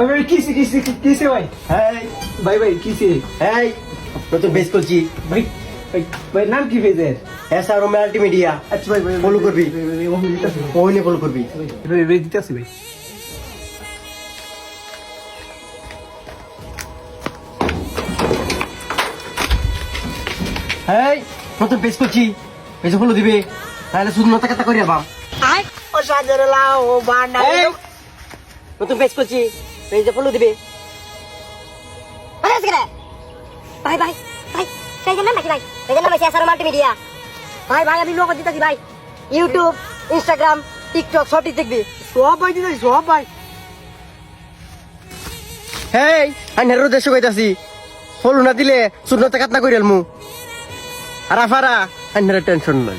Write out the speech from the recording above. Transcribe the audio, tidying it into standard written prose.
ভাই কিসে ভাই? হ্যাঁ ভাই কিসে? এই নতুন পেজ করছি ভাই ভাই নাম কি পেজের? এসআর মাল্টিমিডিয়া আচ্ছা ভাই Follow করবি। ভাই ওইনে ফলো করবি। দিতেছি ভাই। এই নতুন পেজ করছি, পেজে ফলো দিবে, তাহলে শুধু নতা কাটা করিয়া বাম। ও সাজরে লাও ও বান্ডা এই নতুন পেজ করছি, পেজে ফলো দিবে। আরে আসলে ভাই ভাই ভাই পেজের নাম ভাই পেজের নাম আছে এসআর মাল্টিমিডিয়া ভাই ভাই আমি লোক দিতেছি ভাই ইউটিউব ইনস্টাগ্রাম টিকটক সবই দেখবি সব ভাই দিতেছি সব ভাই এই আইনের উদ্দেশ্য কইতাছি, ফলো না দিলে শুধু নতা কাটা করিয়াল মু। আর আফারা আইনের টেনশন নাই।